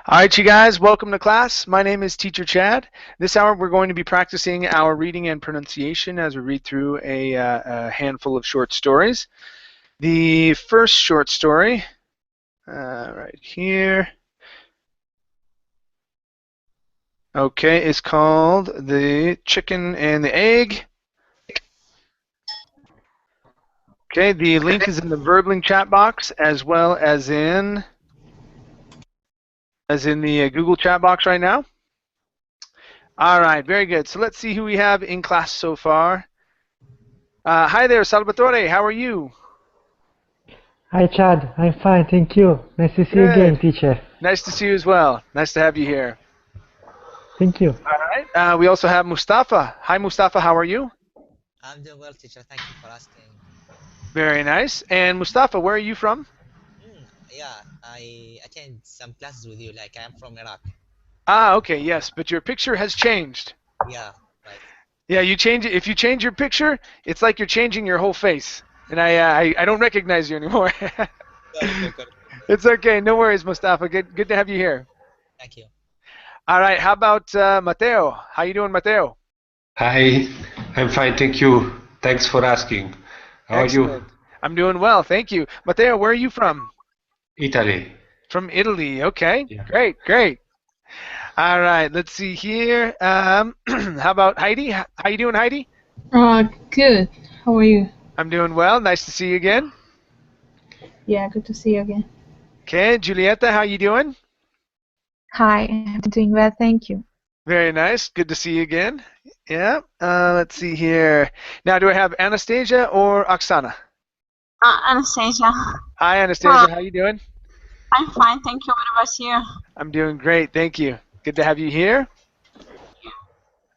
All right, you guys, welcome to class. My name is Teacher Chad. This hour we're going to be practicing our reading and pronunciation as we read through a handful of short stories. The first short story, right here, okay, is called The Chicken and the Egg. Okay, the link is in the Verbling chat box as well as in the Google chat box right now. All right, very good. So let's see who we have in class so far. Hi there, Salvatore. How are you? Hi, Chad. I'm fine, thank you. Nice to see you again, teacher. Nice to see you as well. Nice to have you here. Thank you. All right. We also have Mustafa. Hi, Mustafa. How are you? I'm doing well, teacher. Thank you for asking. Very nice. And Mustafa, where are you from? Yeah, I attend some classes with you. Like I'm from Iraq. Ah, okay, yes. But your picture has changed. Yeah, right. Yeah, you change it. If you change your picture, it's like you're changing your whole face, and I don't recognize you anymore. Sorry. It's okay. No worries, Mustafa. Good to have you here. Thank you. All right. How about Mateo? How you doing, Mateo? Hi, I'm fine, thank you. Thanks for asking. How are you? Excellent. I'm doing well, thank you. Mateo, where are you from? Italy. From Italy. Okay. Yeah. Great. All right. Let's see here. How about Heidi? How you doing, Heidi? Good. How are you? I'm doing well. Nice to see you again. Yeah, good to see you again. Okay, Julieta, how you doing? Hi, I'm doing well, thank you. Very nice. Good to see you again. Yeah. Let's see here. Now, do I have Anastasia or Oksana? Anastasia. Hi, Anastasia. How you doing? I'm fine, thank you. What about you? I'm doing great. Thank you. Good to have you here.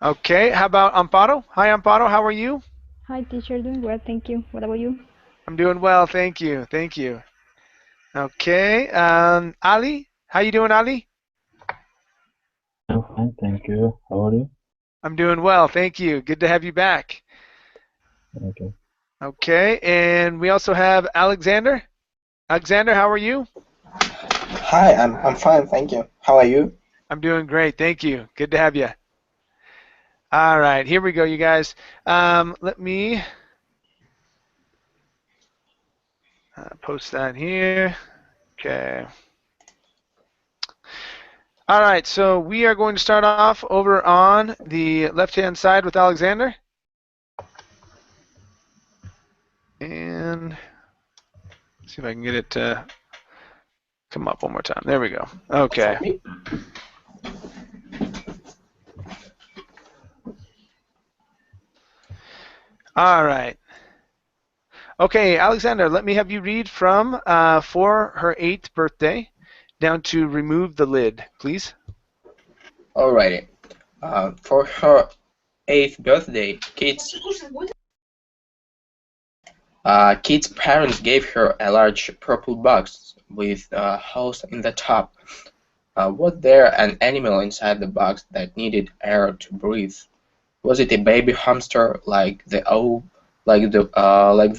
Okay. How about Amparo? Hi, Amparo. How are you? Hi, teacher. Doing well, thank you. What about you? I'm doing well. Thank you. Okay. Ali, how you doing, Ali? I'm fine, thank you. How are you? I'm doing well. Thank you. Good to have you back. Okay. Okay. And we also have Alexander. Alexander, how are you? Hi, I'm fine, thank you. How are you? I'm doing great. Thank you. Good to have you. All right. Here we go, you guys. Let me post that here. Okay. All right, so we are going to start off over on the left-hand side with Alexander. And see if I can get it to come up one more time. There we go. Okay. All right. Okay, Alexander, let me have you read from for her 8th birthday down to remove the lid, please. Alrighty. For her 8th birthday, Kit's parents gave her a large purple box with a hole in the top. Was there an animal inside the box that needed air to breathe? Was it a baby hamster like the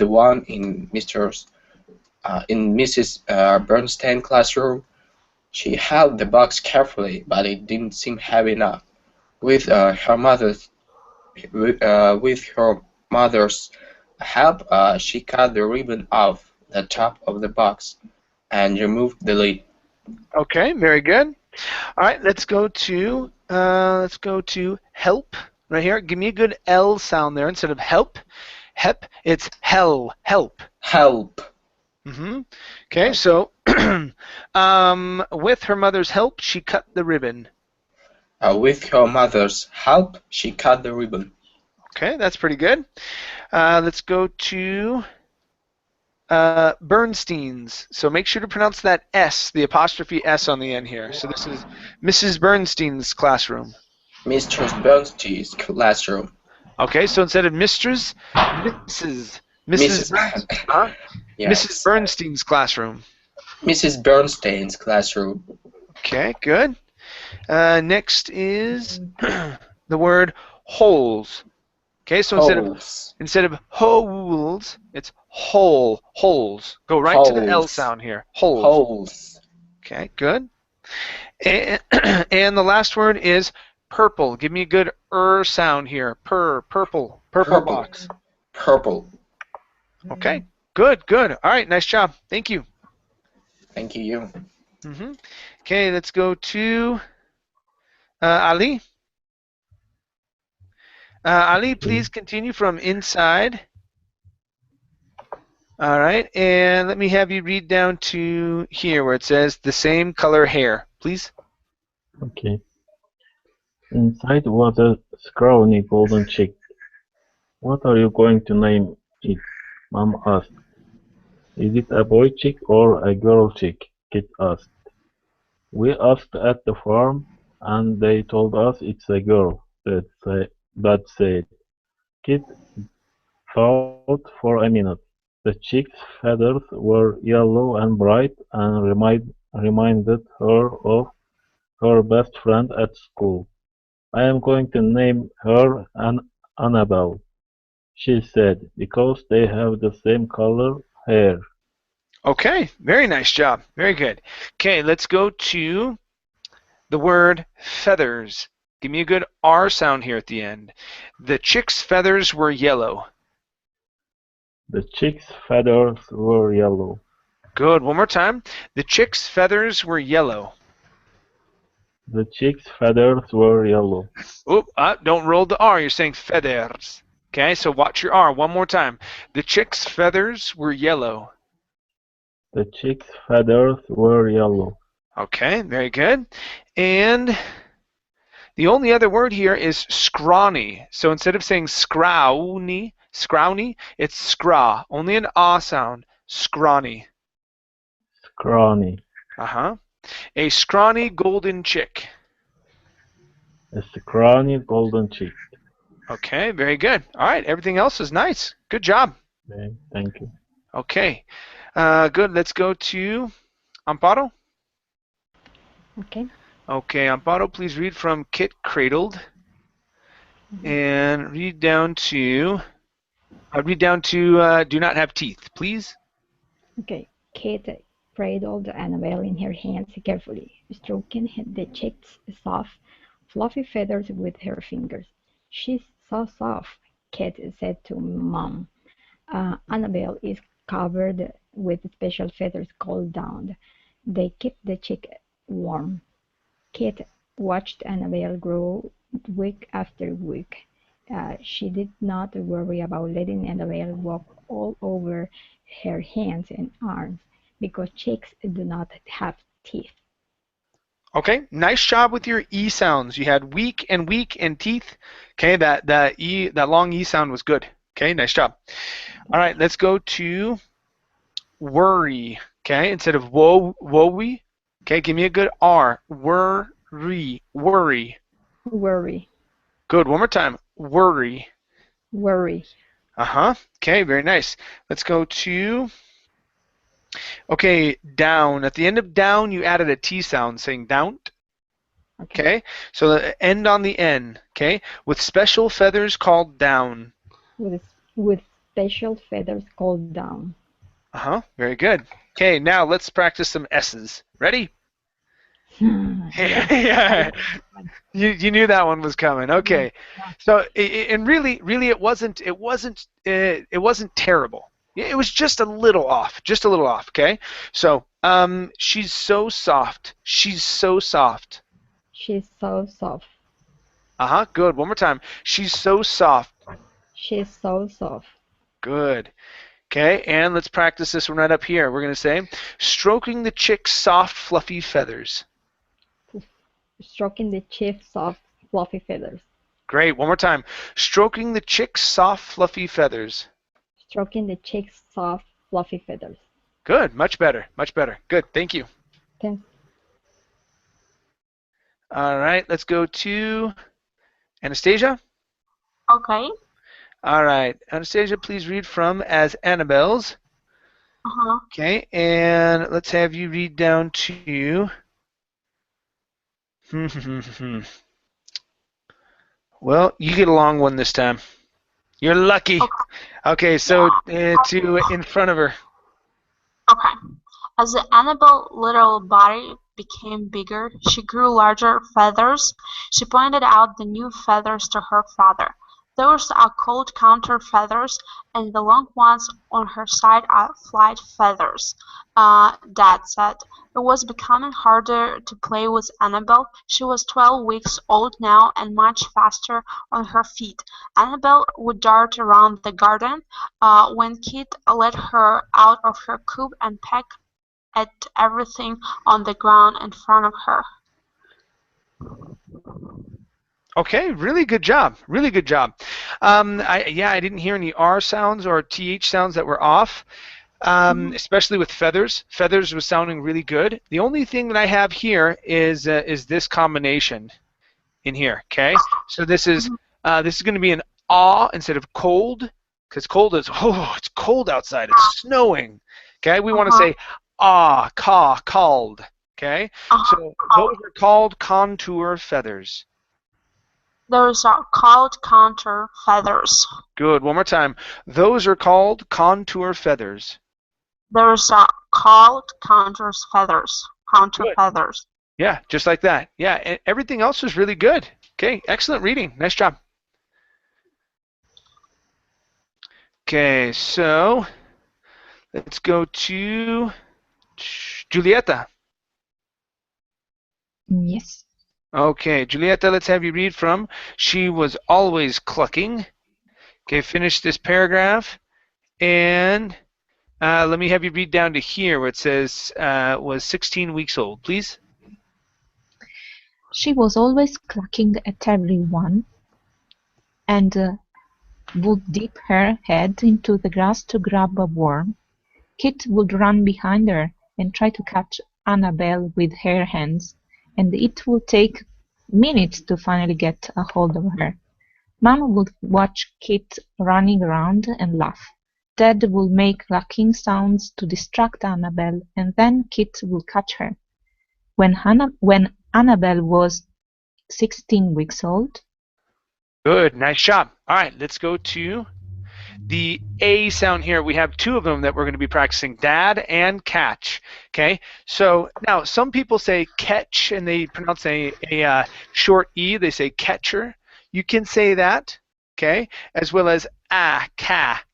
one in Mrs. Bernstein's classroom? She held the box carefully, but it didn't seem heavy enough. With her mother's help, she cut the ribbon off the top of the box and removed the lid. Okay, very good. All right, let's go to help right here. Give me a good L sound there instead of help. Hep, it's hell. Help. Help. Okay, so with her mother's help, she cut the ribbon. With her mother's help, she cut the ribbon. Okay, that's pretty good. Let's go to Bernstein's. So make sure to pronounce that S, the apostrophe S on the end here. So this is Mrs. Bernstein's classroom. Mistress Bernstein's classroom. Okay, so instead of mistress, Mrs. Mrs. Bernstein's classroom. Mrs. Bernstein's classroom. Okay, good. Next is the word holes. Okay, so instead of holes, it's holes. Go right to the L sound here. Holes. Holes. Okay, good. And, and the last word is purple. Give me a good sound here. Purple box. Purple. Okay, good. All right, nice job. Thank you. Thank you. Okay, let's go to Ali. Ali, please continue from inside. All right, and let me have you read down to here where it says the same color hair, please. Okay. Inside was a scrawny golden chick. What are you going to name it? Mom asked. Is it a boy chick or a girl chick? Kit asked. We asked at the farm, and they told us it's a girl, Dad said. Kit thought for a minute. The chick's feathers were yellow and bright and reminded her of her best friend at school. I am going to name her Annabelle, she said, because they have the same color hair. Okay, very nice job. Very good. Okay, let's go to the word feathers. Give me a good R sound here at the end. The chick's feathers were yellow. The chick's feathers were yellow. Good. One more time. The chick's feathers were yellow. The chick's feathers were yellow. Oop, don't roll the R. You're saying feathers. Okay, so watch your R. One more time. The chick's feathers were yellow. The chick's feathers were yellow. Okay, very good. And the only other word here is scrawny. So instead of saying scrawny, it's scraw. Only an ah sound. Scrawny. Scrawny. A scrawny golden chick. A scrawny golden chick. Okay, very good. All right, everything else is nice. Good job. Okay, thank you. Okay, good. Let's go to Amparo. Okay. Okay, Amparo, please read from Kit Cradled and read down to do not have teeth, please. Okay. Kit cradled Annabelle in her hands carefully, stroking the chick's soft, fluffy feathers with her fingers. She's so soft, Kit said to Mom. Annabelle is covered with special feathers called down. They keep the chick warm. Kit watched Annabelle grow week after week. She did not worry about letting Annabelle walk all over her hands and arms because chicks do not have teeth. Okay, nice job with your E sounds. You had weak and teeth. Okay, that long E sound was good. Okay, nice job. All right, let's go to worry. Okay, instead of woe-we. Okay, give me a good R. Worry. Worry. Good. One more time. Worry. Okay, very nice. Let's go to, okay, down. At the end of down, you added a T sound, saying down. Okay, so the end on the N. Okay, with special feathers called down. With special feathers called down. Very good. Okay, now let's practice some S's. Ready? Yeah. You knew that one was coming. Okay. So and really it wasn't terrible. It was just a little off. Okay. So she's so soft. She's so soft. She's so soft. Good. One more time. She's so soft. She's so soft. Good. Okay, and let's practice this one right up here. We're going to say, stroking the chick's soft, fluffy feathers. Stroking the chick's soft, fluffy feathers. Great. One more time. Stroking the chick's soft, fluffy feathers. Stroking the chick's soft, fluffy feathers. Good. Much better. Good. Thank you. Thanks. All right. Let's go to Anastasia. Okay. All right. Anastasia, please read from as Annabelle's. Okay. And let's have you read down to... Well, you get a long one this time. You're lucky. Okay, so to in front of her. Okay. As the Annabelle little body became bigger, she grew larger feathers. She pointed out the new feathers to her father. Those are called contour feathers, and the long ones on her side are flight feathers, Dad said. It was becoming harder to play with Annabelle. She was 12 weeks old now and much faster on her feet. Annabelle would dart around the garden when Kit let her out of her coop and peck at everything on the ground in front of her. Okay, really good job. Really good job. I didn't hear any R sounds or TH sounds that were off, especially with feathers. Feathers was sounding really good. The only thing that I have here is this combination in here. Okay, so this is going to be an ah instead of cold, because cold is it's cold outside. It's snowing. Okay, we want to say ah, ka, called. Okay, so those are called contour feathers. Those are called contour feathers. Good. One more time. Those are called contour feathers. Those are called contour feathers. Contour feathers. Yeah, just like that. Yeah, and everything else was really good. Okay, excellent reading. Nice job. Okay, so let's go to Julieta. Yes. Okay, Julieta, let's have you read from She Was Always Clucking. Okay, finish this paragraph. And let me have you read down to here where it says was 16 weeks old, please. She was always clucking at everyone and would dip her head into the grass to grab a worm. Kit would run behind her and try to catch Annabelle with her hands, and it would take minutes to finally get a hold of her. Mom would watch Kit running around and laugh. Dad would make clucking sounds to distract Annabelle, and then Kit would catch her. When Annabelle was 16 weeks old. Good, nice job. All right, let's go to the A sound here. We have two of them that we're going to be practicing, dad and catch. Okay, so now some people say catch and they pronounce a short E. They say catcher. You can say that, okay, as well as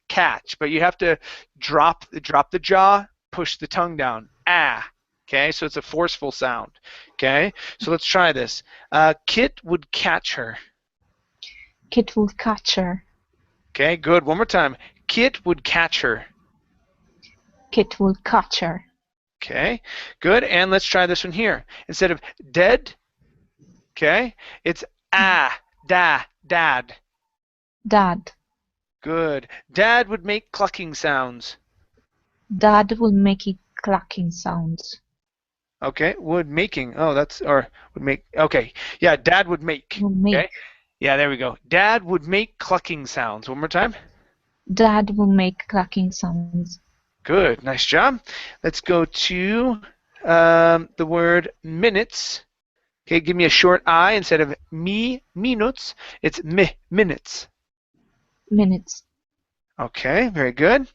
catch, but you have to drop the jaw, push the tongue down. Okay, so it's a forceful sound. Okay, so let's try this. Kit would catch her. Kit would catch her. Okay, good. One more time. Kit would catch her. Kit would catch her. Okay, good. And let's try this one here. Instead of dead, okay, it's dad. Dad. Good. Dad would make clucking sounds. Dad would make clucking sounds. Okay, would making. Oh, that's, or would make. Okay, yeah, dad would make. Okay, yeah, there we go. Dad would make clucking sounds. One more time. Dad will make clucking sounds. Good, nice job. Let's go to the word minutes. Okay, give me a short I instead of minutes. It's minutes. Minutes. Okay, very good.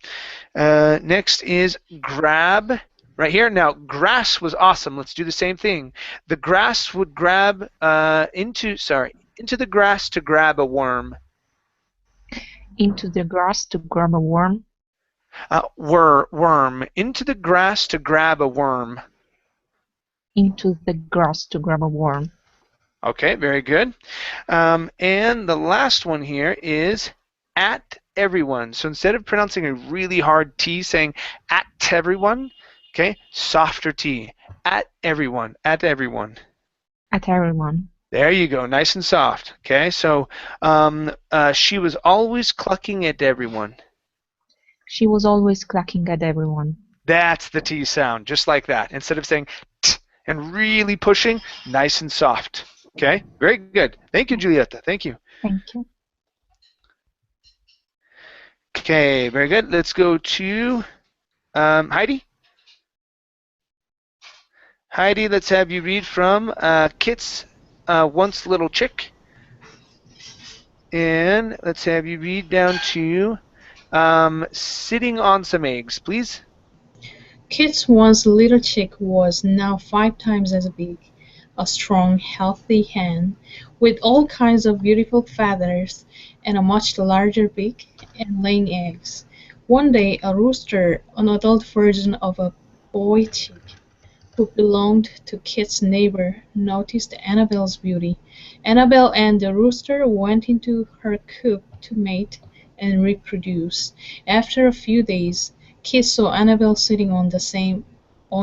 Next is grab. Right here. Now, grass was awesome. Let's do the same thing. The grass would grab into the grass to grab a worm. Into the grass to grab a worm. Worm. Into the grass to grab a worm. Into the grass to grab a worm. Okay, very good. And the last one here is at everyone. So instead of pronouncing a really hard T, saying at everyone, okay, softer T. At everyone. At everyone. At everyone. There you go. Nice and soft. Okay, so she was always clucking at everyone. She was always clucking at everyone. That's the T sound, just like that. Instead of saying t and really pushing, nice and soft. Okay, very good. Thank you, Julieta. Thank you. Thank you. Okay, very good. Let's go to Heidi. Heidi, let's have you read from Kit's Once Little Chick. And let's have you read down to sitting on some eggs, please. Kit's once little chick was now 5 times as big, a strong, healthy hen, with all kinds of beautiful feathers, and a much larger beak, and laying eggs. One day a rooster, an adult version of a boy chick, who belonged to Kit's neighbor, noticed Annabelle's beauty. Annabelle and the rooster went into her coop to mate and reproduce. After a few days, Kit saw Annabelle sitting on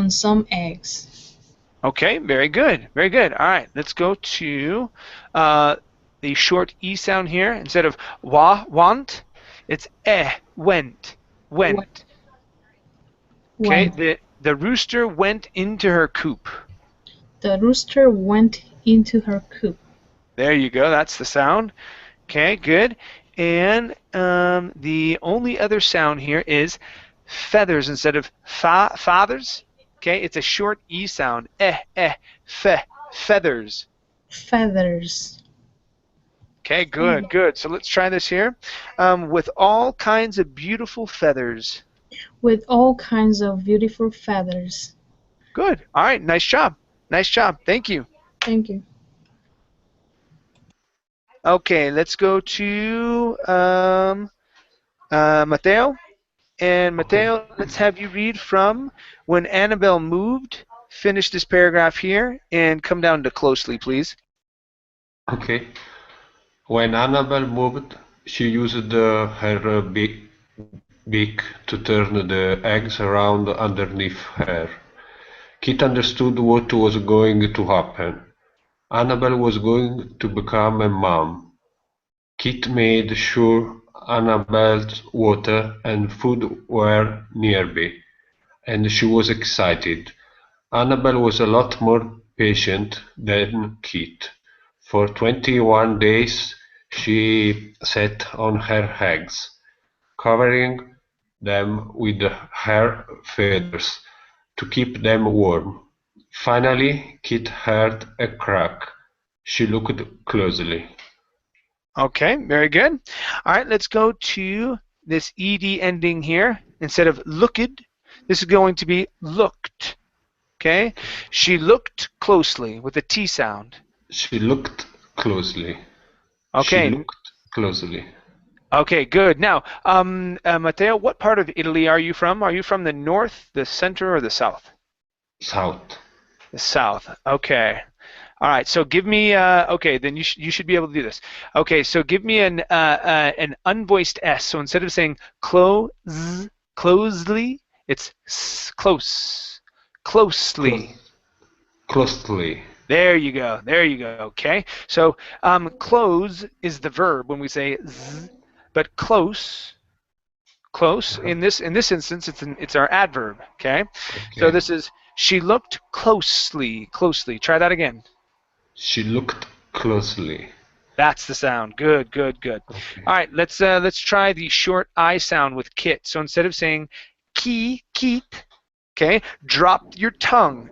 some eggs. Okay, very good, very good. All right, let's go to the short E sound here. Instead of want, it's went. Okay, Went. the rooster went into her coop. The rooster went into her coop. There you go, that's the sound. Okay, good. And the only other sound here is feathers instead of fathers. Okay, it's a short E sound. Feathers. Feathers. Okay, good, good. So let's try this here. With all kinds of beautiful feathers. With all kinds of beautiful feathers. Good. All right, nice job. Nice job. Thank you. Thank you. Okay, let's go to Mateo. And Mateo, let's have you read from when Annabelle moved. Finish this paragraph here and come down to closely, please. Okay. When Annabelle moved, she used her beak to turn the eggs around underneath her. Kit understood what was going to happen. Annabelle was going to become a mom. Kit made sure Annabelle's water and food were nearby, and she was excited. Annabelle was a lot more patient than Kit. For 21 days she sat on her eggs, covering them with her feathers to keep them warm. Finally, Kit heard a crack. She looked closely. Okay, very good. All right, let's go to this ed ending here. Instead of looked, this is going to be looked. Okay? She looked closely with a T sound. She looked closely. Okay. She looked closely. Okay, good. Now, Matteo, what part of Italy are you from? Are you from the north, the center, or the south? South. The south. Okay. All right. So give me. Okay, then you should be able to do this. Okay. So give me an unvoiced S. So instead of saying closely, it's close. Closely. Closely. There you go. There you go. Okay. So close is the verb when we say z, but close in this instance it's our adverb. Okay. So this is she looked closely. Try that again. She looked closely. That's the sound. Good, good, good. Okay. All right, let's try the short I sound with Kit. So instead of saying keet, okay, drop your tongue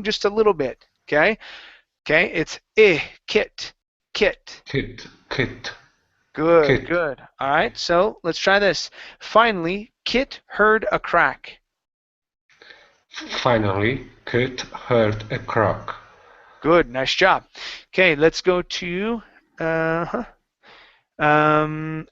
just a little bit. Okay, it's Kit. Kit. Good, Kit. good. All right, so let's try this. Finally, Kit heard a crack. Finally, Kit heard a crack. Good, nice job. Okay, let's go to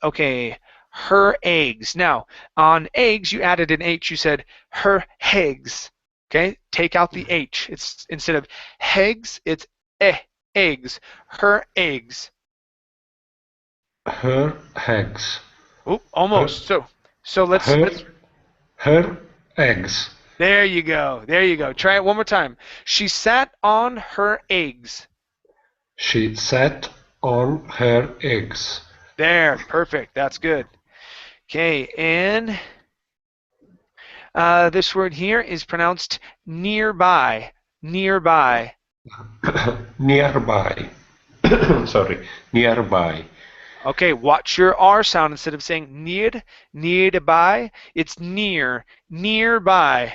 okay, her eggs. Now, on eggs, you added an H. You said her eggs. Okay, take out the H. It's instead of eggs, it's eggs. Her eggs. Her eggs. Oh, almost. So let's her eggs. There you go. There you go. Try it one more time. She sat on her eggs. She sat on her eggs. There. Perfect. That's good. Okay, and this word here is pronounced nearby. Nearby. Nearby. Sorry. Nearby. Okay, watch your R sound. Instead of saying nearby, it's near. Nearby.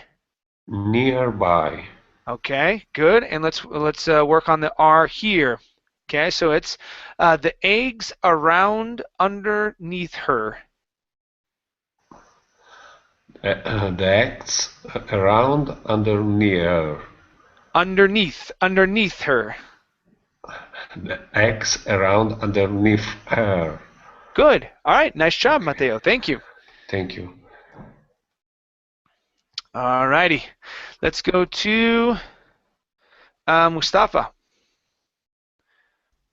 Nearby. Okay, good. And let's work on the R here. Okay, so it's the eggs around underneath her. The eggs around underneath her. Underneath her. The eggs around underneath her. Good. All right. Nice job, Mateo. Thank you. Thank you. All righty. Let's go to Mustafa.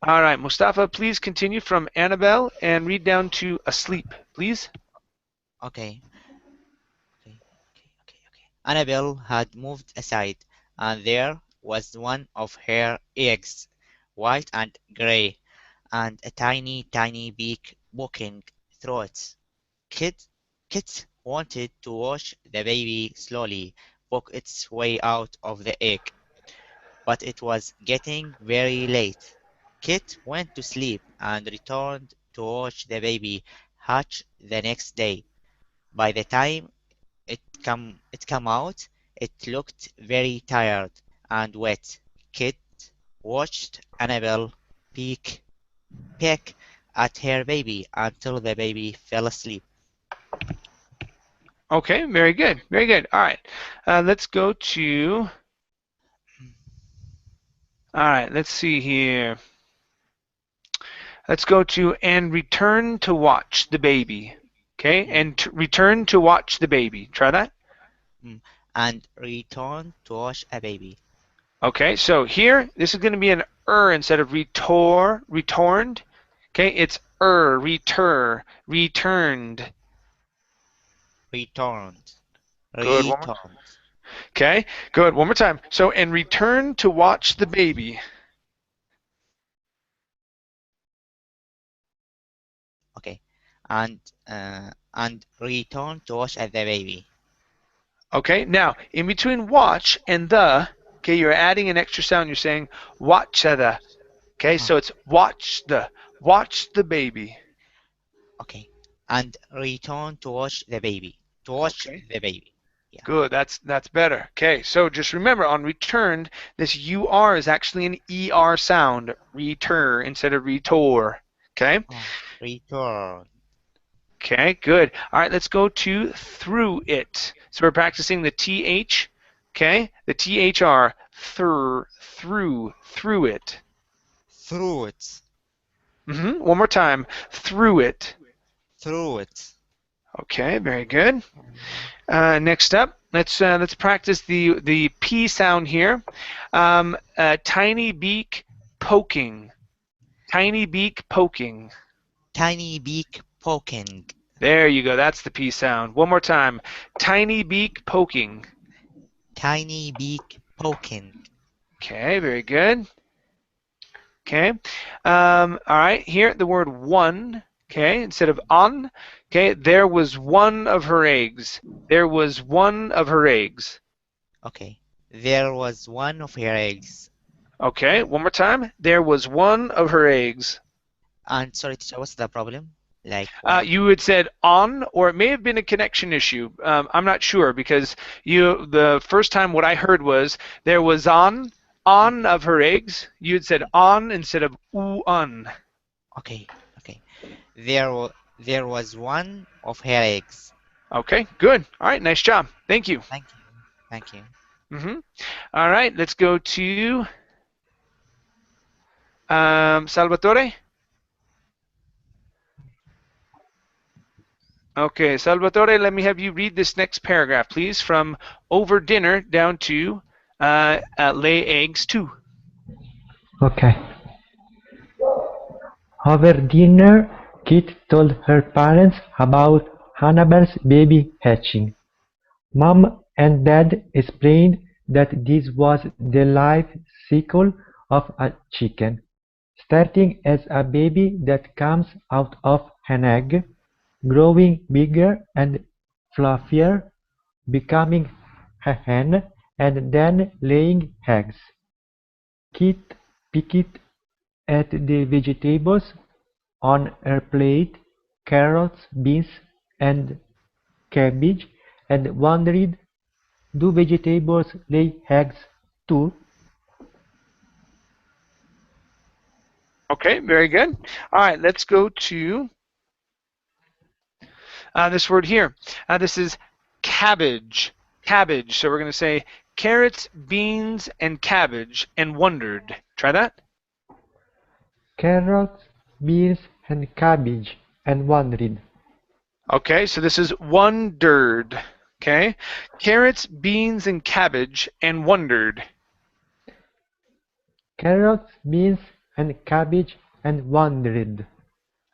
All right, Mustafa, please continue from Annabelle and read down to asleep, please. Okay. Annabelle had moved aside, and there was one of her eggs, white and grey, and a tiny, tiny beak poking through it. Kit wanted to watch the baby slowly poke its way out of the egg, but it was getting very late. Kit went to sleep and returned to watch the baby hatch the next day. By the time it come out, it looked very tired and wet. Kit watched Annabelle peck at her baby until the baby fell asleep. Okay, very good. Very good. All right. Let's go to... All right, let's see here. Let's go to and return to watch the baby. Okay, and return to watch the baby. Try that. And return to watch a baby. Okay, so here, this is going to be an instead of returned. Okay, it's returned. Returned. Good. Returned. Okay, good. One more time. So, and return to watch the baby. Okay, and return to watch the baby. Okay, now in between watch and the, okay, you're adding an extra sound. You're saying watch the. Okay, so it's watch the baby. Okay, and return to watch the baby. To watch the baby. Yeah. Good, that's better. Okay, so just remember on returned, this UR is actually an ER sound, retur instead of retor. Okay? Return. Okay, good. All right, let's go to through it. So we're practicing the TH, okay? The THR, through it. Through it. One more time, through it. Through it. Okay, very good. Next up, let's practice the P sound here. Tiny beak poking. Tiny beak poking. Tiny beak poking. There you go. That's the P sound. One more time. Tiny beak poking. Tiny beak poking. Okay, very good. Okay. All right. Here, the word one. Okay, instead of on. Okay, there was one of her eggs. There was one of her eggs. Okay. There was one of her eggs. Okay, one more time. There was one of her eggs. And sorry, teacher, what's the problem? Like you had said on, or it may have been a connection issue. I'm not sure because the first time what I heard was there was on of her eggs. You had said on instead of on. Okay. There was one of her eggs. Okay, good. All right, nice job. Thank you. Thank you. All right, let's go to Salvatore. Okay, Salvatore, let me have you read this next paragraph, please, from over dinner down to lay eggs too. Okay. Over dinner, Kit told her parents about Annabelle's baby hatching. Mom and Dad explained that this was the life cycle of a chicken, starting as a baby that comes out of an egg, growing bigger and fluffier, becoming a hen, and then laying eggs. Kit picked at the vegetables on her plate, carrots, beans, and cabbage, and wondered, do vegetables lay eggs too? Okay, very good. All right, let's go to this word here. This is cabbage. Cabbage. So we're going to say carrots, beans, and cabbage, and wondered. Try that. Carrots, beans, and cabbage, and wondered. Okay, so this is wondered. Okay, carrots, beans, and cabbage, and wondered. Carrots, beans, and cabbage, and wondered.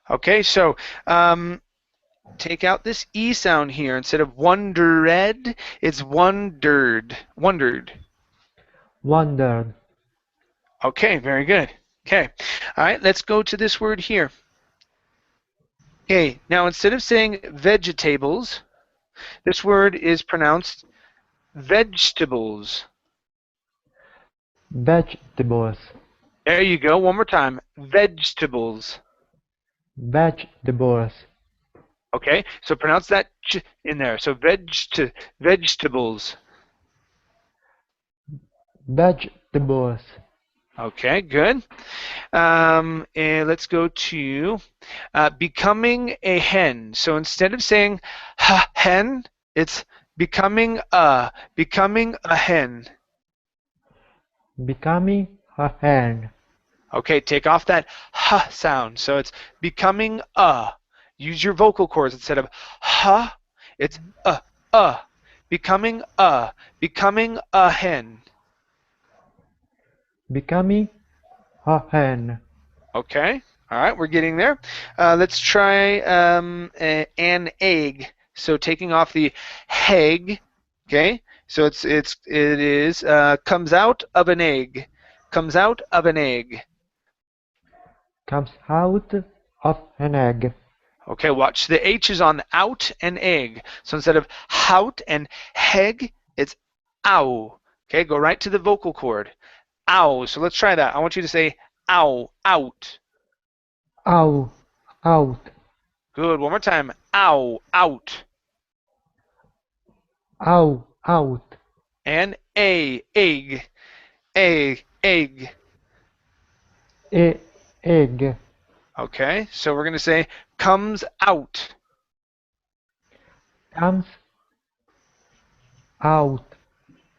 Okay, so take out this E sound here. Instead of wondered, it's wondered. Wondered. Wondered. Okay, very good. Okay, all right, let's go to this word here. Okay, now instead of saying vegetables, this word is pronounced vegetables. Vegetables. There you go. One more time. Vegetables. Vegetables. Okay, so pronounce that ch in there. So vegetables. Vegetables. Okay, good. And let's go to becoming a hen. So instead of saying hen, it's becoming a hen. Becoming a hen. Okay, take off that h sound. So it's becoming a. Use your vocal cords instead of ha. It's a. Becoming a hen. Becoming a hen. Okay. All right, we're getting there. Let's try an egg. So taking off the heg. Okay. So it is comes out of an egg. Comes out of an egg. Comes out of an egg. Okay, watch. The H is on out and egg. So instead of hout and heg, it's ow. Okay, go right to the vocal cord. Ow. So let's try that. I want you to say ow, out. Ow, out. Good. One more time. Ow, out. Ow, out. And a, egg. A, egg. Egg. Okay, so we're going to say comes out. Comes out.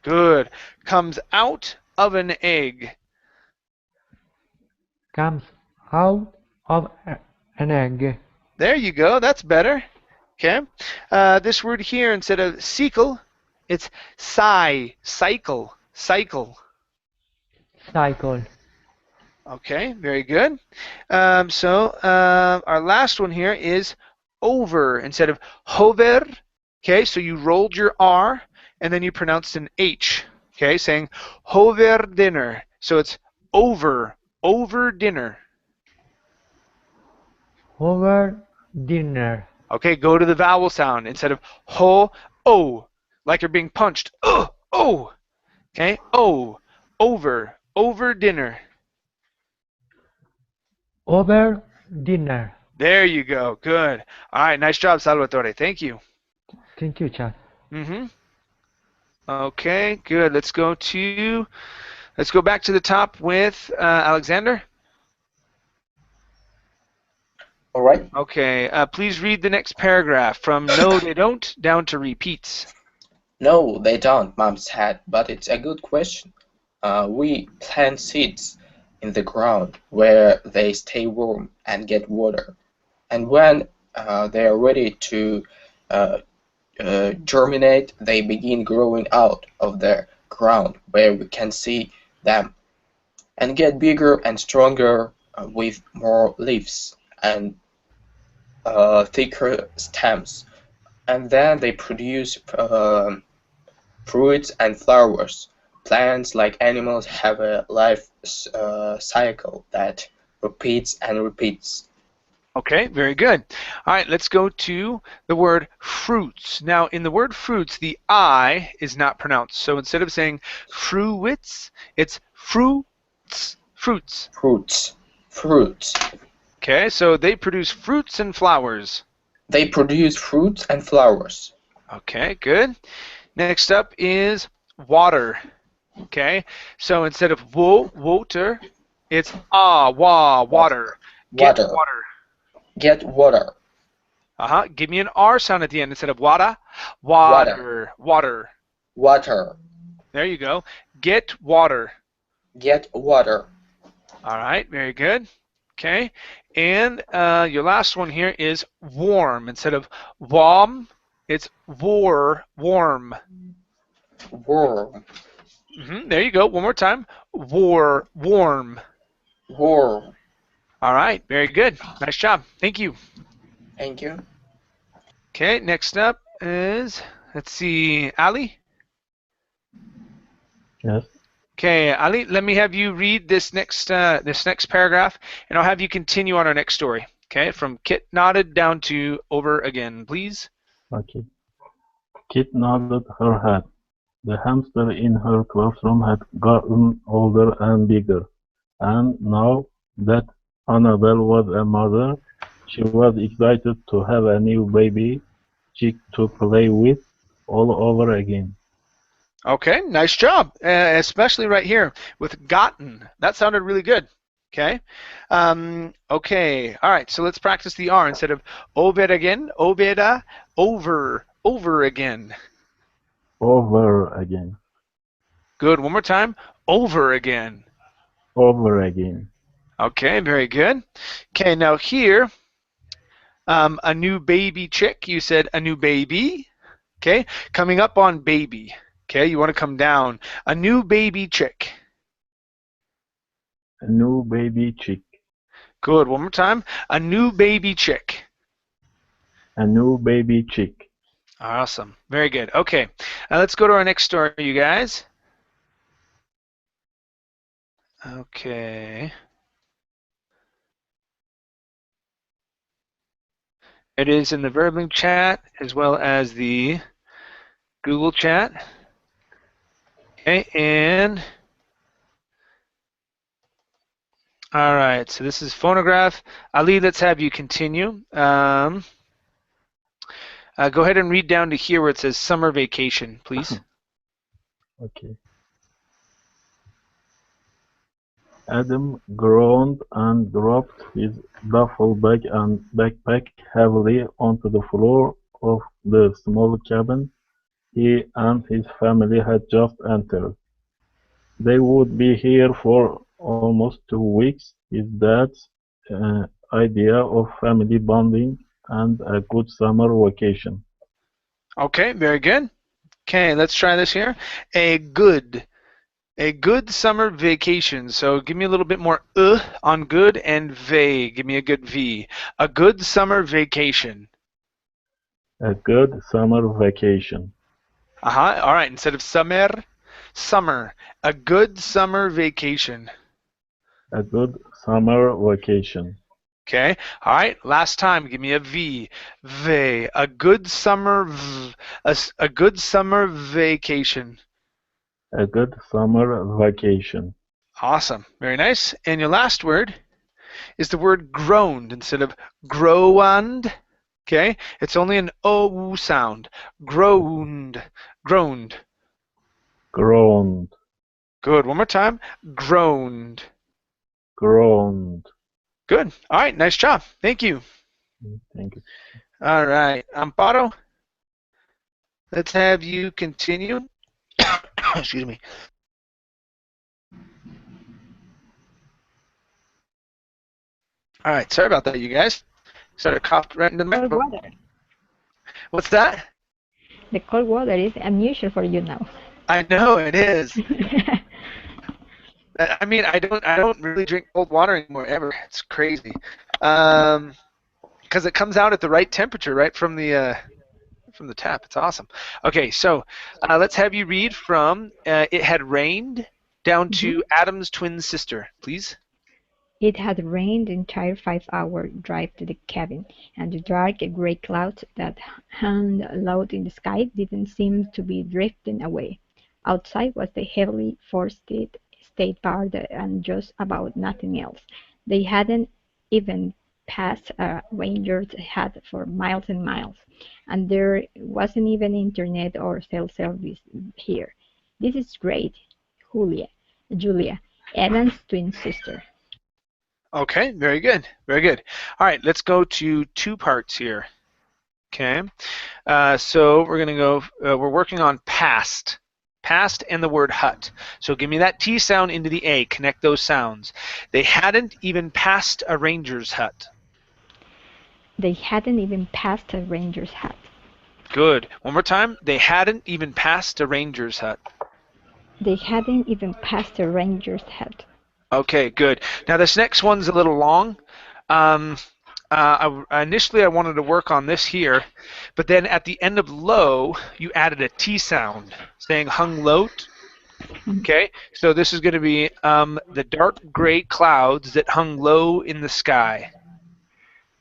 Good. Comes out of an egg. Comes out of an egg. There you go. That's better. Okay. This word here, instead of cycle, it's cycle. Cycle. Cycle. Okay, very good. So our last one here is over instead of hover. Okay, so you rolled your R and then you pronounced an H. Okay, saying hover dinner. So it's over dinner. Over dinner. Okay, go to the vowel sound instead of o, like you're being punched. Oh. Okay, over dinner. Over dinner. There you go. Good. All right. Nice job, Salvatore. Thank you. Thank you, Chad. Okay. Good. Let's go back to the top with Alexander. All right. Okay. Please read the next paragraph from no, they don't down to repeats. No, they don't, Mom said, but it's a good question. We plant seeds in the ground where they stay warm and get water. And when they are ready to germinate, they begin growing out of the ground where we can see them and get bigger and stronger with more leaves and thicker stems. And then they produce fruits and flowers. Plants, like animals, have a life cycle that repeats and repeats. Okay, very good. All right, let's go to the word fruits. Now, in the word fruits, the I is not pronounced. So instead of saying fruits, it's fruits. Fruits. Fruits. Fruits. Okay, so they produce fruits and flowers. They produce fruits and flowers. Okay, good. Next up is water. Okay, so instead of water, it's water. Get water. Get water. Give me an R sound at the end instead of water. Water. Water. Water. There you go. Get water. Get water. All right, very good. Okay, and your last one here is warm. Instead of warm, it's warm. Warm. There you go. One more time. Warm. Warm. All right, very good. Nice job. Thank you. Thank you. Okay, next up is, let's see, Ali. Yes. Okay, Ali, let me have you read this next paragraph, and I'll have you continue on our next story. Okay, from Kit nodded down to over again, please. Okay. Kit nodded her head. The hamster in her classroom had gotten older and bigger, and now that Annabelle was a mother, she was excited to have a new baby chick to play with all over again. Okay, nice job, especially right here with gotten. That sounded really good. Okay. Okay. All right. So let's practice the R instead of over again. Obeda. Over. Over again. Over again. Good. One more time. Over again. Over again. Okay. Very good. Okay. Now here, a new baby chick. You said a new baby. Okay. Coming up on baby. Okay. You want to come down. A new baby chick. A new baby chick. Good. One more time. A new baby chick. A new baby chick. Awesome. Very good. Okay. Let's go to our next story, you guys. Okay. It is in the Verbling chat as well as the Google chat. Okay, and all right, so this is phonograph. Ali, let's have you continue. Go ahead and read down to here where it says summer vacation, please. Okay. Adam groaned and dropped his duffel bag and backpack heavily onto the floor of the small cabin he and his family had just entered. They would be here for almost 2 weeks, his dad's idea of family bonding and a good summer vacation. Okay, very good. Okay, let's try this here. A good summer vacation. So give me a little bit more on good and V. Give me a good V. A good summer vacation. A good summer vacation. All right. Instead of summer. A good summer vacation. A good summer vacation. Okay. All right. Last time. Give me a V. V. A good summer. A good summer vacation. A good summer vacation. Awesome. Very nice. And your last word is the word groaned instead of groaned. Okay? It's only an O sound. Groaned. Groaned. Groaned. Good. One more time. Groaned. Groaned. Good. All right. Nice job. Thank you. Thank you. All right. Amparo, let's have you continue. Excuse me. All right. Sorry about that, you guys. Started coughing right into the Cold microphone. water. What's that? The cold water is unusual for you now. I know it is. I mean, I don't really drink cold water anymore ever. It's crazy, because it comes out at the right temperature, right from the tap. It's awesome. Okay, so let's have you read from "It Had Rained" down to Adam's twin sister, please. It had rained the entire 5-hour drive to the cabin, and the dark gray clouds that hung low in the sky didn't seem to be drifting away. Outside was the heavily forested state park and just about nothing else. They hadn't even passed a ranger's hut for miles and miles, and there wasn't even internet or cell service here. This is great, Julia, Adam's twin sister. Okay, very good, very good. All right, let's go to two parts here. Okay. So we're going to go, we're working on past. Past and the word hut. So give me that T sound into the A. Connect those sounds. They hadn't even passed a ranger's hut. They hadn't even passed a ranger's hut. Good. One more time. They hadn't even passed a ranger's hut. They hadn't even passed a ranger's hut. Okay, good. Now this next one's a little long. Initially I wanted to work on this here, but then at the end of low, you added a T sound, saying hung low. Okay, so this is going to be the dark gray clouds that hung low in the sky.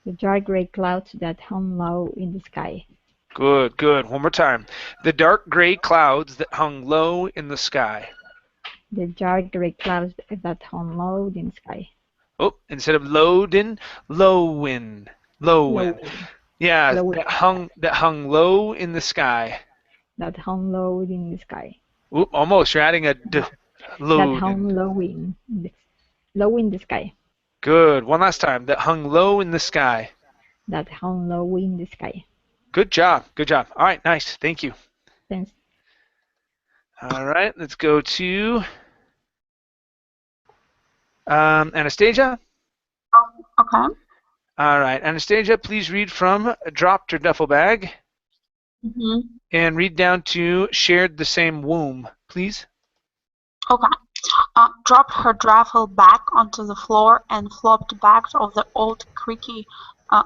The dark gray clouds that hung low in the sky. Good, good. One more time. The dark gray clouds that hung low in the sky. The dark gray clouds that hung low in the sky. Oh, instead of loading, low-win. Low-win. Yeah, Low that hung low in the sky. That hung low in the sky. Oop, almost. You're adding a low. That hung low in the sky. Good. One last time. That hung low in the sky. That hung low in the sky. Good job. Good job. All right, nice. Thank you. Thanks. All right, let's go to Anastasia. Okay. All right, Anastasia, please read from Dropped Her Duffel Bag. Mm-hmm. And read down to Shared the Same Womb, please. Okay. Dropped her duffel bag onto the floor and flopped back of the old creaky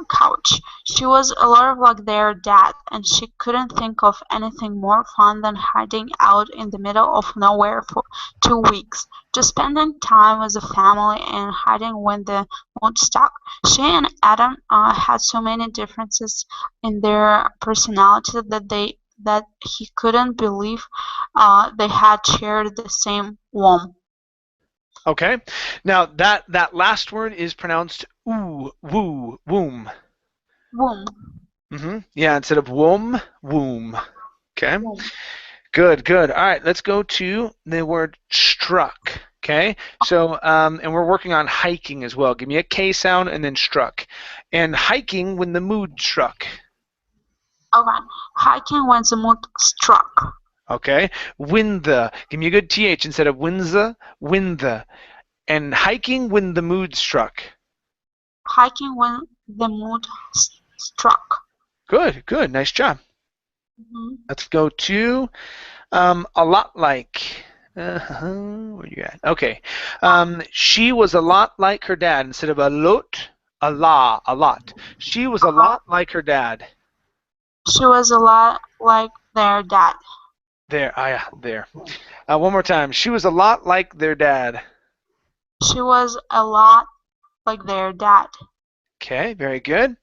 couch. She was a lot like their dad, and she couldn't think of anything more fun than hiding out in the middle of nowhere for 2 weeks, just spending time with the family and hiding when the mood stuck. She and Adam had so many differences in their personality that he couldn't believe they had shared the same womb. Okay. Now that last word is pronounced ooh, woo, womb. Womb. Yeah, instead of womb, womb. Okay. Womb. Good, good. All right, let's go to the word struck. Okay. So and we're working on hiking as well. Give me a K sound and then struck. And hiking when the mood struck. Okay. Hiking when the mood struck. Okay. Win the. Give me a good TH instead of win the. And hiking when the mood struck. Hiking when the mood struck. Good, good. Nice job. Let's go to a lot like. Where you at? Okay. She was a lot like her dad instead of a lot. A lot. She was a lot like her dad. She was a lot like their dad. There, yeah, there. One more time. She was a lot like their dad. She was a lot like their dad. Okay, very good.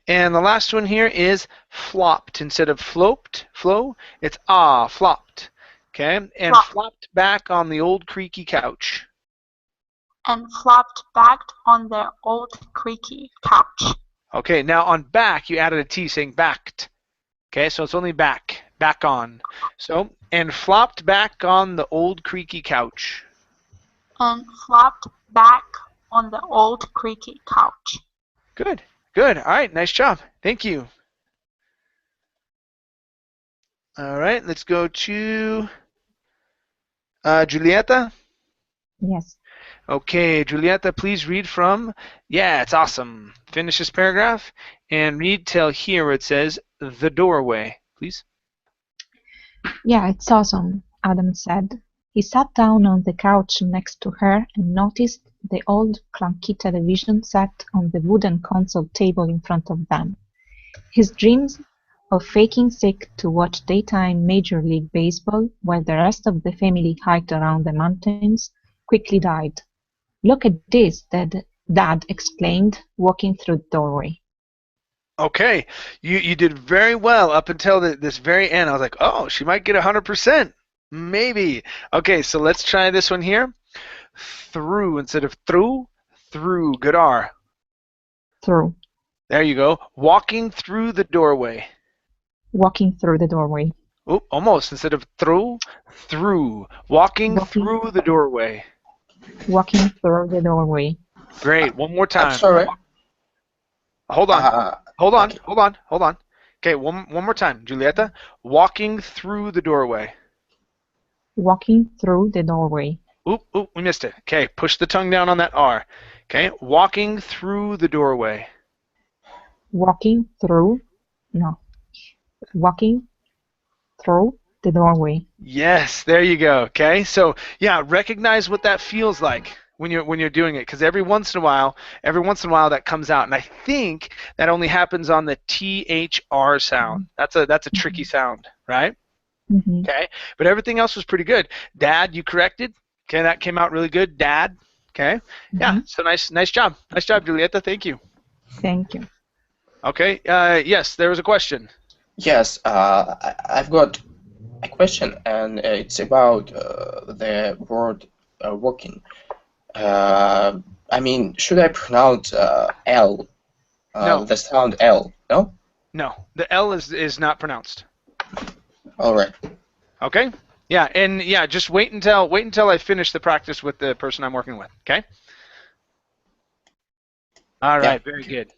And the last one here is flopped. Instead of flow, it's flopped. Okay, and flopped back on the old creaky couch. And flopped back on their old creaky couch. Okay, now on back, you added a T saying backed. Okay, so it's only back on. So, and flopped back on the old creaky couch. And flopped back on the old creaky couch. Good, good. All right, nice job. Thank you. All right, let's go to Julieta. Yes. Okay, Julieta, please read from, yeah, it's awesome. Finish this paragraph and read till here where it says, the doorway, please. Yeah, it's awesome, Adam said. He sat down on the couch next to her and noticed the old clunky television set on the wooden console table in front of them. His dreams of faking sick to watch daytime Major League Baseball while the rest of the family hiked around the mountains quickly died. Look at this, Dad exclaimed, walking through the doorway. Okay, you did very well up until this very end. I was like, oh, she might get 100%. Maybe. Okay, so let's try this one here. Through instead of through. Good R. Through. There you go. Walking through the doorway. Walking through the doorway. Oh, almost. Instead of through. Walking through the doorway. Walking through the doorway. Great. One more time. I'm sorry. Hold on. Hold on. Okay, one more time, Julieta. Walking through the doorway. Walking through the doorway. Oop, we missed it. Okay, push the tongue down on that R. Okay, walking through the doorway. Walking through, no. Walking through the doorway. Yes, there you go. Okay, so yeah, recognize what that feels like when you're doing it, because every once in a while that comes out, and I think that only happens on the THR sound. That's a tricky sound, right? Mm-hmm. Okay, but everything else was pretty good. Dad, you corrected. Okay, that came out really good. Dad. Okay, yeah. So nice job, Julieta. Thank you. Thank you. Okay. Yes, there was a question. Yes, I've got a question, and it's about the word working. I mean, should I pronounce L, No. the sound L? No? No, the L is not pronounced. All right. Okay. Yeah, and yeah, just wait until I finish the practice with the person I'm working with. Okay. All right. Very good.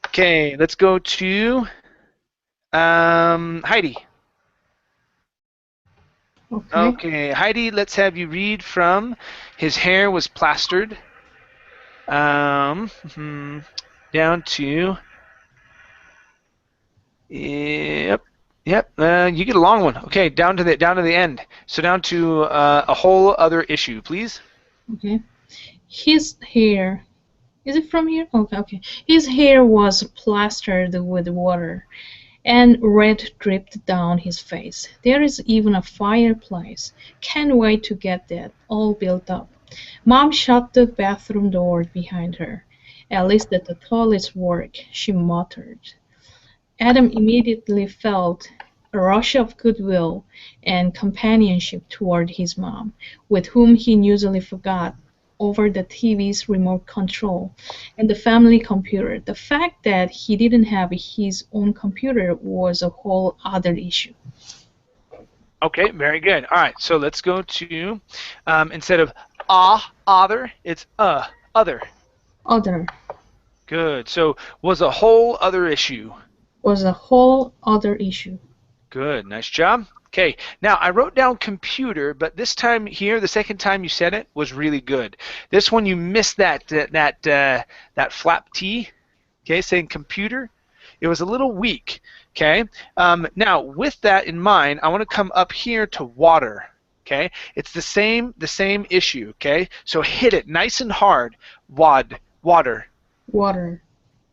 Okay, let's go to Heidi. Okay, Heidi, let's have you read from his hair was plastered down to yep. You get a long one. Okay, down to the end. So down to a whole other issue, please. Okay. His hair. Is it from here? Okay. His hair was plastered with water, and red dripped down his face. There is even a fireplace. Can't wait to get that all built up. Mom shut the bathroom door behind her. At least that the toilets work, she muttered. Adam immediately felt a rush of goodwill and companionship toward his mom, with whom he usually forgot over the TV's remote control and the family computer. The fact that he didn't have his own computer was a whole other issue. Okay, very good. All right, so let's go to instead of other, it's other. Other. Good. So was a whole other issue. Was a whole other issue. Good. Nice job. Okay. Now I wrote down computer, but this time here, the second time you said it was really good. This one you missed that flap T. Okay, saying computer. It was a little weak. Okay. Now with that in mind, I want to come up here to water. Okay. It's the same issue. Okay. So hit it nice and hard. Water. Water.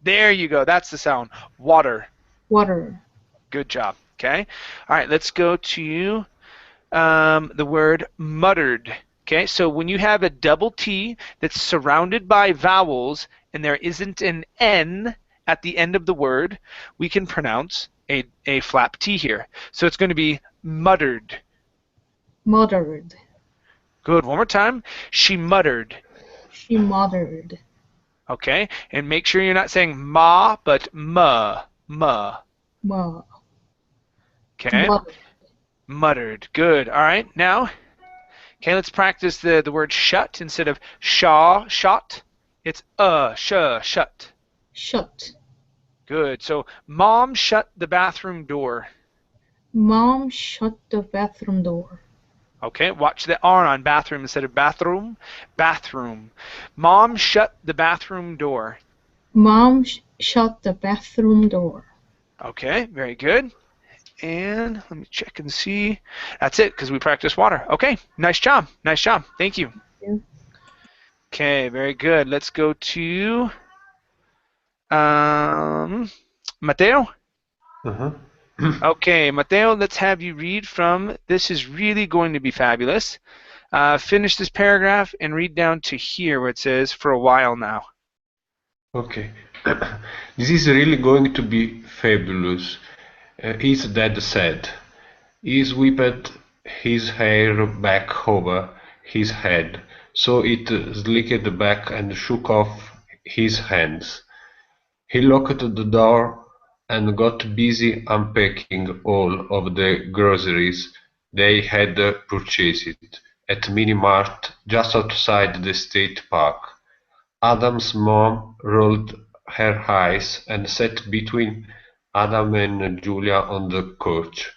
There you go. That's the sound. Water. Water. Good job. Okay. All right. Let's go to the word muttered. Okay. So when you have a double T that's surrounded by vowels and there isn't an N at the end of the word, we can pronounce a flap T here. So it's going to be muttered. Muttered. Good. One more time. She muttered. She muttered. Okay. And make sure you're not saying ma, but ma. Ma. Okay. Muttered. Good. All right. Now, okay, let's practice the word shut instead of shot. It's shut. Shut. Good. So, Mom shut the bathroom door. Mom shut the bathroom door. Okay, watch the R on bathroom instead of bathroom. Bathroom. Mom shut the bathroom door. Mom shut the bathroom door. Okay, very good. And let me check and see. That's it, because we practiced water. Okay, nice job. Nice job. Thank you. Okay, very good. Let's go to Mateo. Okay, Mateo, let's have you read from, this is really going to be fabulous. Finish this paragraph and read down to here where it says, for a while now. Okay. This is really going to be fabulous. His dad said. He whipped his hair back over his head, so it slicked back and shook off his hands. He locked the door and got busy unpacking all of the groceries they had purchased at Mini-Mart just outside the state park. Adam's mom rolled her eyes and sat between Adam and Julia on the couch.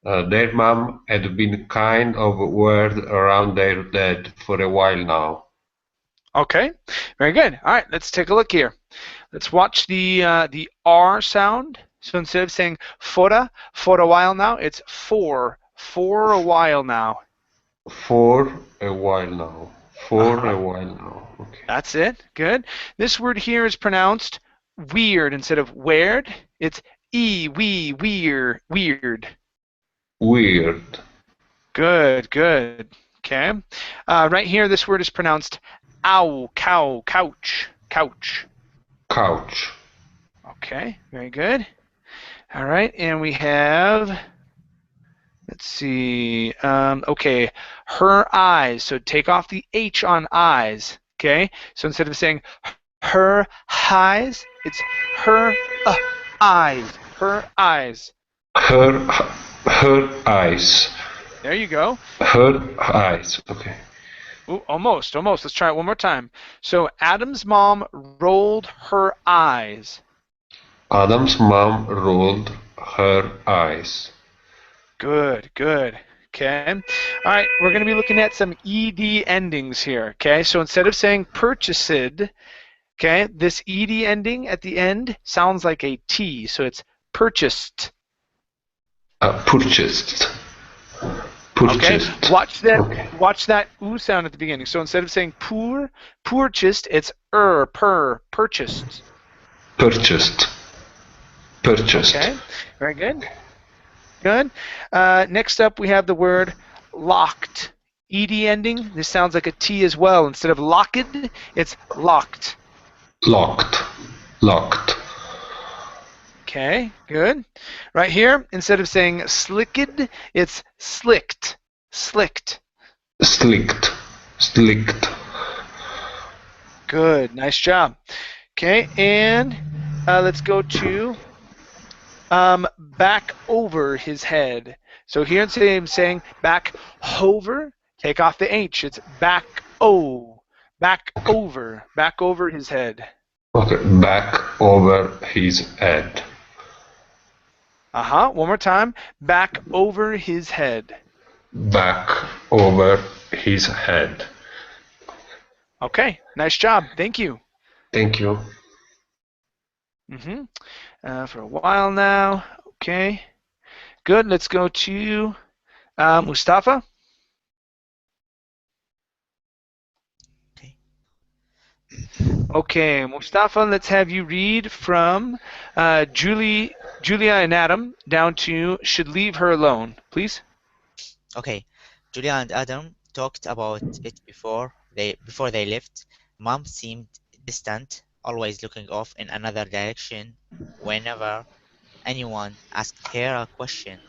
Their mom had been kind of weird around their dad for a while now. Okay, very good. All right, let's take a look here. Let's watch the R sound. So instead of saying for a while now, it's for a while now. For a while now. For Uh-huh. a while now. Okay. That's it. Good. This word here is pronounced weird instead of weird. It's weird. Weird. Good, good. Okay. Right here, this word is pronounced couch. Couch. Okay, very good. All right, and we have, let's see, okay, her eyes. So take off the H on eyes, okay? So instead of saying her eyes, it's her eyes. Her eyes. Her eyes. There you go. Her eyes. Okay. Ooh, almost. Let's try it one more time. So Adam's mom rolled her eyes. Adam's mom rolled her eyes. Good. Okay. All right, we're going to be looking at some ED endings here. Okay, so instead of saying purchased, okay, this ED ending at the end sounds like a T, so it's purchased. Purchased. Okay, watch that oo sound at the beginning. So instead of saying purchased, it's purchased. Purchased. Okay, very good. Good. Next up, we have the word locked. ED ending. This sounds like a T as well. Instead of locked, it's locked. Locked. Okay, good. Right here, instead of saying slicked, it's slicked. Slicked. Good, nice job. Okay, and let's go to back over his head. So here instead of saying back over, take off the H. It's back over his head. Okay, back over his head. One more time. Back over his head. Back over his head. Okay, nice job. Thank you. Thank you. For a while now. Okay. Good. Let's go to Mustafa. Okay, Mustafa, let's have you read from Julia and Adam down to should leave her alone, please. Okay, Julia and Adam talked about it before they left. Mom seemed distant, always looking off in another direction whenever anyone asked her a question.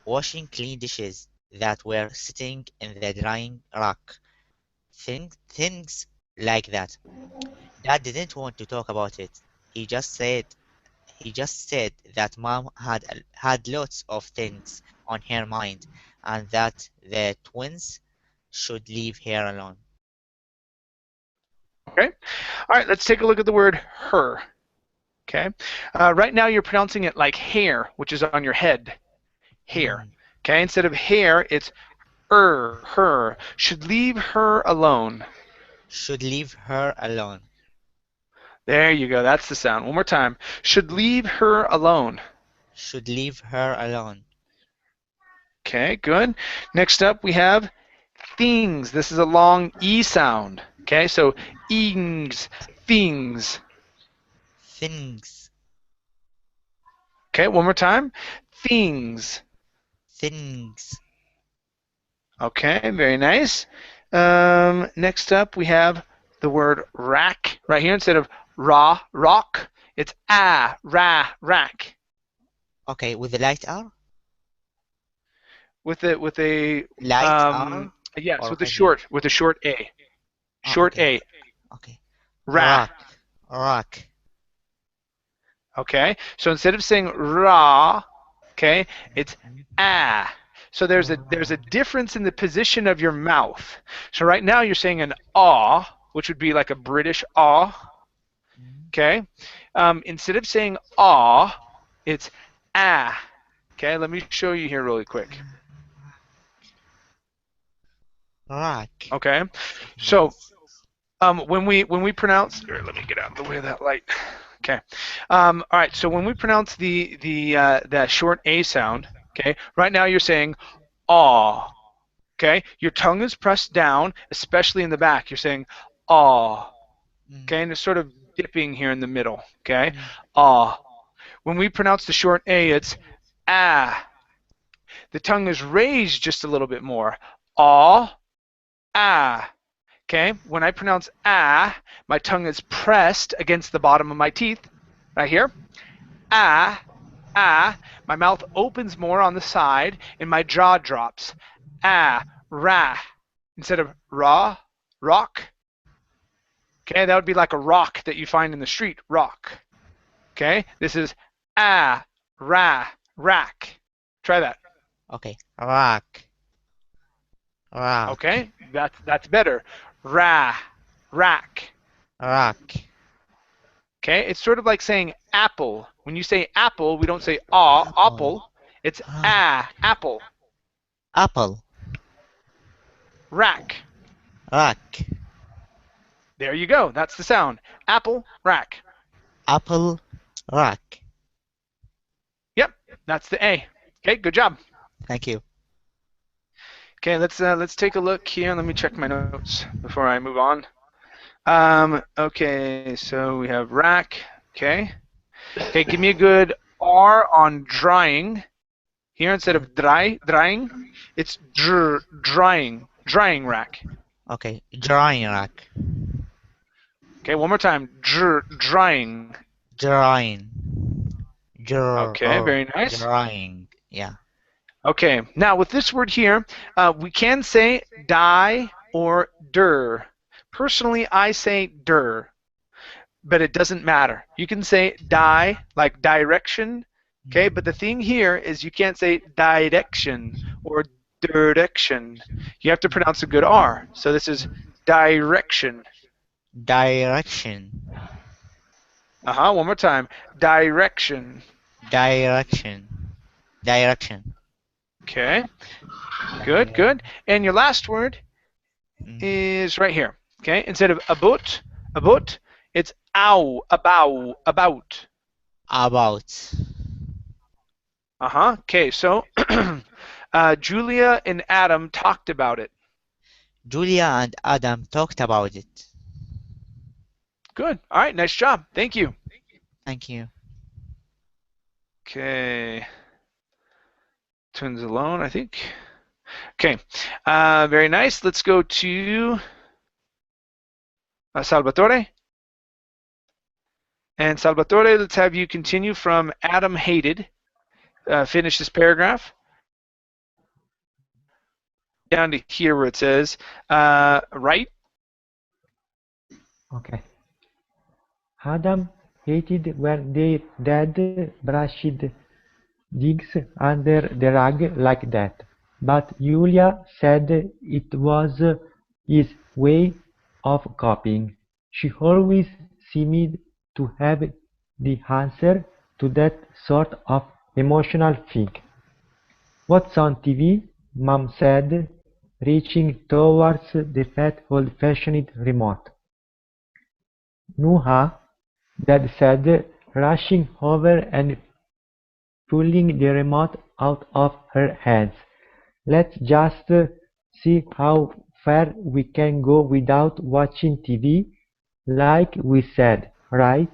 Washing clean dishes that were sitting in the drying rack. Things like that. Dad didn't want to talk about it. He just said that Mom had lots of things on her mind and that the twins should leave her alone. Okay. All right, let's take a look at the word her. Okay. Right now you're pronouncing it like hair, which is on your head. Hair. Okay. Instead of hair, it's her. Should leave her alone. Should leave her alone. There you go. That's the sound. One more time. Should leave her alone. Should leave her alone. Okay, good. Next up, we have things. This is a long E sound. Okay, so ings, things. Things. Okay, one more time. Things. Things. Okay, very nice. Next up, we have the word rack. Right here, instead of rock, it's rack. Okay, with the light R? With a light R? Yes, with a short A. Short A. Okay. Rack. Okay, so instead of saying ra, okay, it's ah. So there's a difference in the position of your mouth. So right now you're saying an ah, which would be like a British ah. Okay, instead of saying ah, it's ah. Okay, let me show you here really quick. Rock. Okay, so when we pronounce, here, let me get out of the way of that light. Okay, all right. So when we pronounce the short a sound, okay, right now you're saying aw. Okay, your tongue is pressed down, especially in the back. You're saying aw. Okay, and it's sort of dipping here in the middle. Okay, aw. When we pronounce the short a, it's ah. The tongue is raised just a little bit more. Aw, ah. Okay, when I pronounce ah, my tongue is pressed against the bottom of my teeth, right here. Ah, ah. My mouth opens more on the side, and my jaw drops. Ah, rah. Instead of raw, rock. Okay, that would be like a rock that you find in the street, rock. Okay, this is ah, rah, rack. Try that. Okay. Rock. Rock. Okay, that's better. Rah, rack. Rock. Okay, it's sort of like saying apple. When you say apple, we don't say ah, apple. It's ah, apple. Apple. Rack. Rack. There you go. That's the sound. Apple, rack. Apple. Rack. Yep, that's the A. Okay, good job. Thank you. Okay, let's take a look here. Let me check my notes before I move on. Okay, so we have rack. Okay. Okay, give me a good R on drying. Here instead of drying, it's drying rack. Okay. Drawing rack. Okay, one more time. Drying. Drawing. Okay, very nice. Drawing. Yeah. Okay, now with this word here, we can say die or der. Personally, I say der, but it doesn't matter. You can say die, like direction, okay, but the thing here is you can't say direction or direction. You have to pronounce a good R. So this is direction. Direction. One more time. Direction. Direction. Direction. Okay. Good, good. And your last word is right here. Okay. Instead of about, it's ow, about. About. Okay. So Julia and Adam talked about it. Julia and Adam talked about it. Good. All right. Nice job. Thank you. Thank you. Okay. Twins alone, I think. Okay. Very nice. Let's go to Salvatore. And Salvatore, let's have you continue from Adam hated. Finish this paragraph. Down to here where it says, right? Okay. Adam hated when their dad brushed digs under the rug like that, but Julia said it was his way of copying. She always seemed to have the answer to that sort of emotional thing. "What's on TV?" Mom said, reaching towards the fat old-fashioned remote. "Nuha," Dad said, rushing over and pulling the remote out of her hands. "Let's just see how far we can go without watching TV, like we said, right?"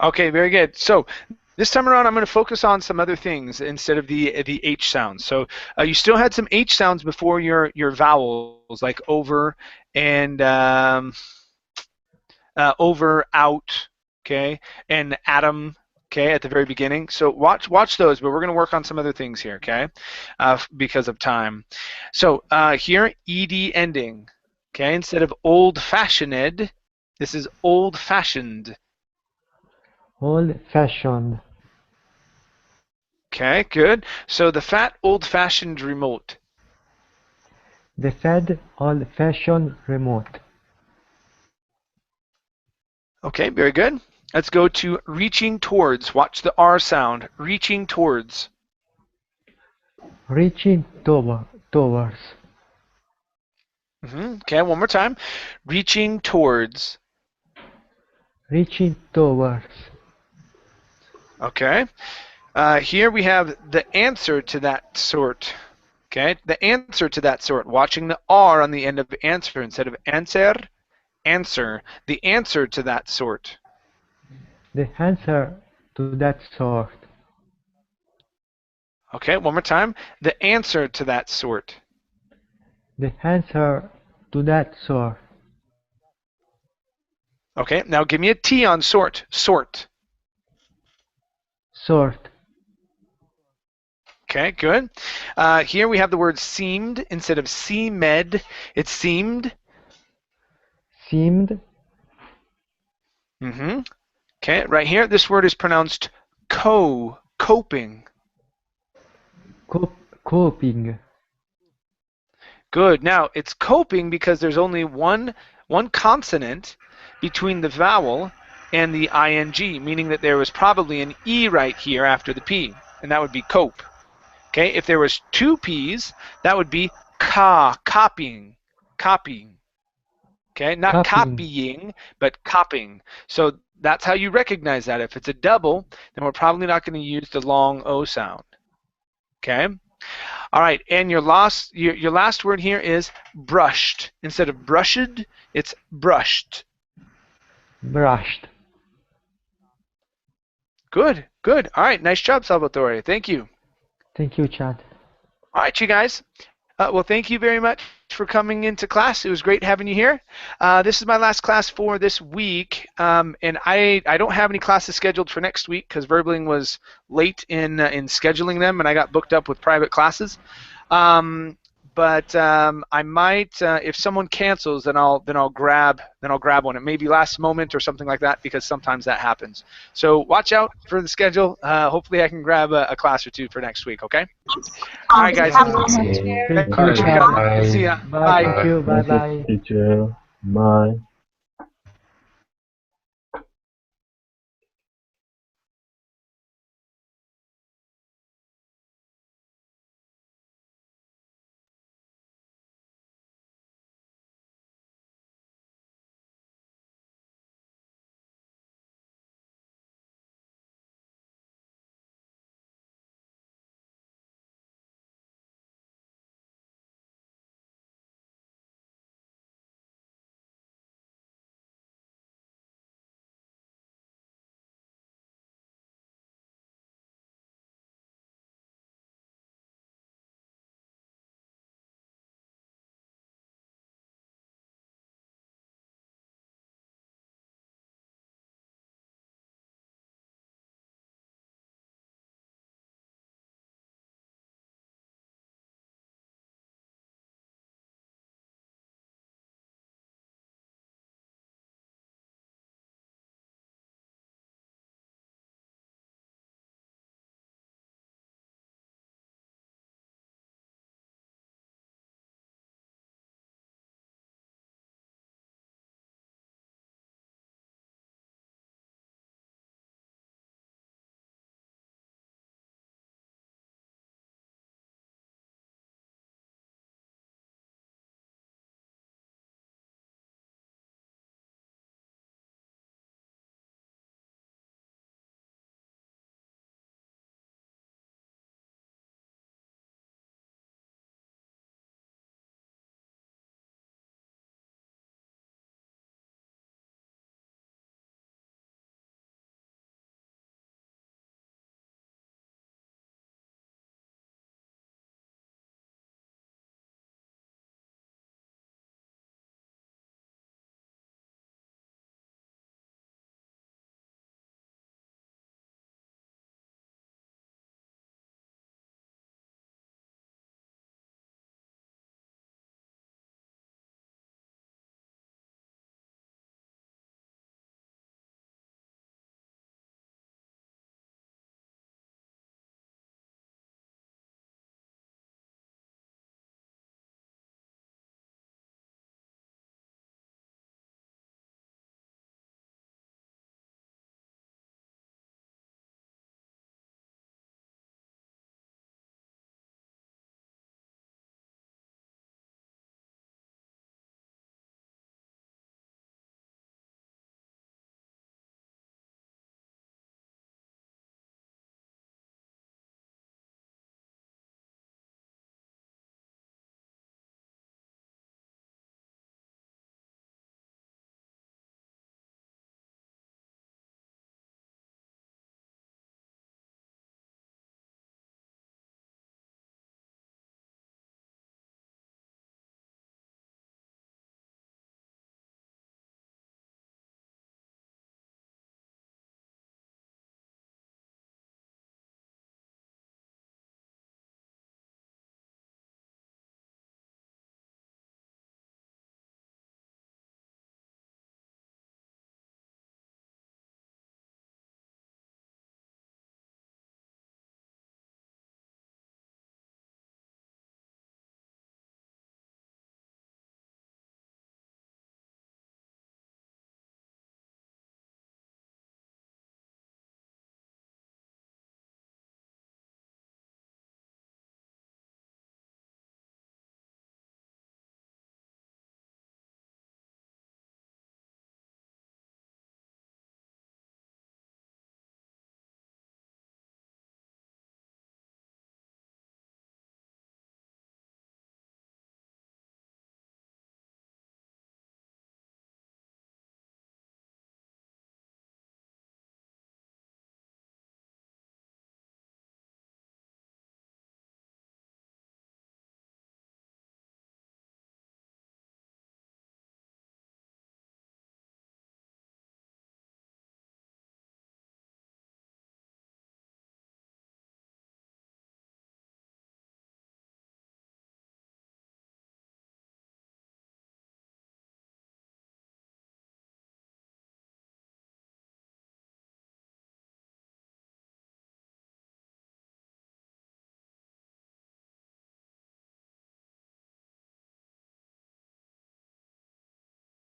Okay, very good. So this time around, I'm going to focus on some other things instead of the H sounds. So you still had some H sounds before your vowels, like over and over, out, okay, and Adam, okay, at the very beginning. So watch those, but we're going to work on some other things here, okay, because of time. So here, ed ending, okay, instead of old-fashioned, this is old-fashioned. Old-fashioned. Okay, good. So the fat old-fashioned remote. The fat old-fashioned remote. Okay, very good. Let's go to reaching towards. Watch the R sound. Reaching towards. Reaching towards. Okay, one more time. Reaching towards. Reaching towards. Okay. Here we have the answer to that sort. Okay, the answer to that sort. Watching the R on the end of answer instead of answer. Answer. The answer to that sort. The answer to that sort. Okay, one more time. The answer to that sort. The answer to that sort. Okay, now give me a T on sort. Sort. Sort. Okay, good. Here we have the word seemed instead of seemed. It's seemed. Seemed. Okay, right here, this word is pronounced coping. Coping. Good. Now, it's coping because there's only one consonant between the vowel and the ing, meaning that there was probably an E right here after the P, and that would be cope. Okay, if there was two P's, that would be copying. Okay, not copying, but copying. So that's how you recognize that. If it's a double, then we're probably not going to use the long O sound. Okay? All right, and your last word here is brushed. Instead of brushed, it's brushed. Brushed. Good, good. All right, nice job, Salvatore. Thank you. Thank you, Chad. All right, you guys. Well, thank you very much for coming into class. It was great having you here. This is my last class for this week, and I don't have any classes scheduled for next week because Verbling was late in scheduling them, and I got booked up with private classes. But I might, if someone cancels, then I'll grab one. It may be last moment or something like that because sometimes that happens. So watch out for the schedule. Hopefully I can grab a class or two for next week. Okay. All right, guys. Thank you, Chad. See ya. Bye. Thank you. Bye. Teacher. Bye.